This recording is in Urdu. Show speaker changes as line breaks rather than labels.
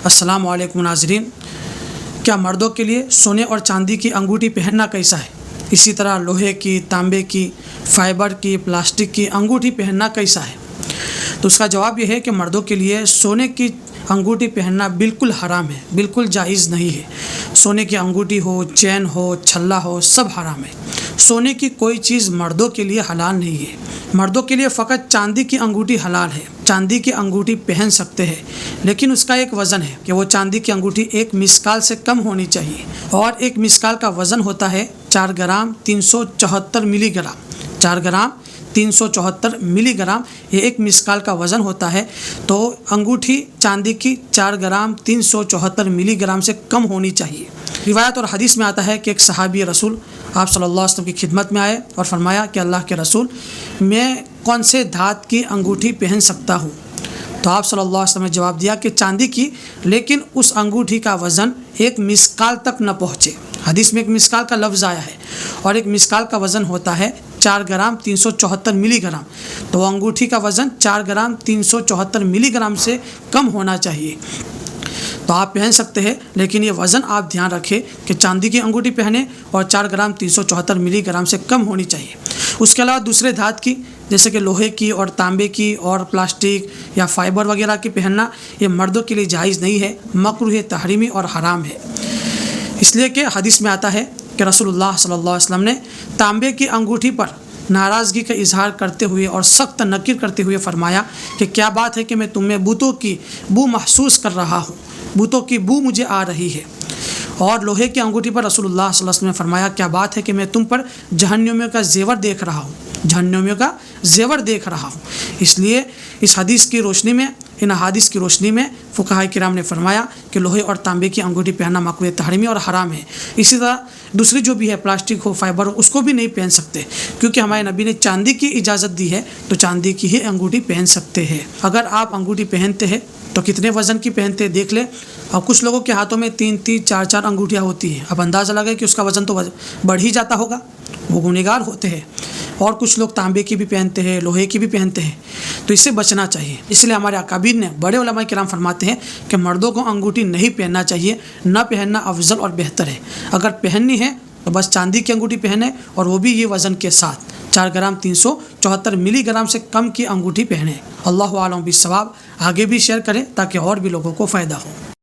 السلام علیکم ناظرین، کیا مردوں کے لیے سونے اور چاندی کی انگوٹھی پہننا کیسا ہے؟ اسی طرح لوہے کی، تانبے کی، فائبر کی، پلاسٹک کی انگوٹھی پہننا کیسا ہے؟ تو اس کا جواب یہ ہے کہ مردوں کے لیے سونے کی انگوٹھی پہننا بالکل حرام ہے، بالکل جائز نہیں ہے۔ سونے کی انگوٹھی ہو، چین ہو، چھلا ہو، سب حرام ہے۔ سونے کی کوئی چیز مردوں کے لیے حلال نہیں ہے۔ مردوں کے لیے فقط چاندی کی انگوٹھی حلال ہے۔ چاندی کی انگوٹھی پہن سکتے ہیں، لیکن اس کا ایک وزن ہے کہ وہ چاندی کی انگوٹھی 1 مسکال سے کم ہونی چاہیے، اور 1 مسکال کا وزن ہوتا ہے 4 گرام 374 ملی گرام۔ 4 گرام 374 ملی گرام یہ 1 مسکال کا وزن ہوتا ہے۔ تو انگوٹھی چاندی کی 4 گرام 374 ملی گرام سے کم ہونی چاہیے۔ روایت اور حدیث میں آتا ہے کہ ایک صحابی رسول آپ صلی اللہ علیہ وسلم کی خدمت میں آئے اور فرمایا کہ اللہ کے رسول، میں کون سے دھات کی انگوٹھی پہن سکتا ہوں؟ تو آپ صلی اللہ علیہ وسلم نے جواب دیا کہ چاندی کی، لیکن اس انگوٹھی کا وزن 1 مسکال تک نہ پہنچے۔ حدیث میں 1 مسکال کا لفظ آیا ہے، اور 1 مسکال کا وزن ہوتا ہے 4 گرام 374 ملی گرام۔ تو انگوٹھی کا وزن 4 گرام 374 ملی گرام سے کم ہونا چاہیے۔ تو آپ پہن سکتے ہیں، لیکن یہ وزن آپ دھیان رکھیں کہ چاندی کی انگوٹھی پہنیں اور 4 گرام 374 ملی گرام سے کم ہونی چاہیے۔ اس کے علاوہ دوسرے دھات کی، جیسے کہ لوہے کی اور تانبے کی اور پلاسٹک یا فائبر وغیرہ کی پہننا، یہ مردوں کے لیے جائز نہیں ہے، مکروہ تحریمی اور حرام ہے۔ اس لیے کہ حدیث میں آتا ہے کہ رسول اللہ صلی اللہ علیہ وسلم نے تانبے کی انگوٹھی پر ناراضگی کا اظہار کرتے ہوئے اور سخت نکیر کرتے ہوئے فرمایا کہ کیا بات ہے کہ میں تم میں بتوں کی بو محسوس کر رہا ہوں، بتوں کی بو مجھے آ رہی ہے۔ اور لوہے کی انگوٹھی پر رسول اللہ صلی اللہ علیہ وسلم نے فرمایا کیا بات ہے کہ میں تم پر جہنمیوں کا زیور دیکھ رہا ہوں، جہنمیوں کا زیور دیکھ رہا ہوں۔ اس لیے اس حدیث کی روشنی میں، ان احادیث کی روشنی میں فقہاء کرام نے فرمایا کہ لوہے اور تانبے کی انگوٹھی پہننا مکروہ تحریمی اور حرام ہے۔ اسی طرح دوسری جو بھی ہے، پلاسٹک ہو، فائبر ہو، اس کو بھی نہیں پہن سکتے، کیونکہ ہمارے نبی نے چاندی کی اجازت دی ہے، تو چاندی کی ہی انگوٹھی پہن سکتے ہیں۔ اگر آپ انگوٹھی پہنتے ہیں تو کتنے وزن کی پہنتے ہیں دیکھ لیں۔ اور کچھ لوگوں کے ہاتھوں میں 3 4 انگوٹھیاں ہوتی ہیں، اب اندازہ لگائے کہ اس کا وزن تو بڑھ ہی جاتا ہوگا، وہ گنہگار ہوتے ہیں۔ اور کچھ لوگ تانبے کی بھی پہنتے ہیں، لوہے کی بھی پہنتے ہیں، تو اس سے بچنا چاہیے۔ اس لیے ہمارے اکابر نے، بڑے علماء کرام فرماتے ہیں کہ مردوں کو انگوٹھی نہیں پہننا چاہیے، نہ پہننا افضل اور بہتر ہے۔ اگر پہننی ہے تو بس چاندی کی انگوٹھی پہنے، اور وہ بھی یہ وزن کے ساتھ 4 گرام 374 ملی گرام سے کم کی انگوٹھی پہنے۔ اللہ اعلم بالصواب۔ آگے بھی شیئر کریں تاکہ اور بھی لوگوں کو فائدہ ہو۔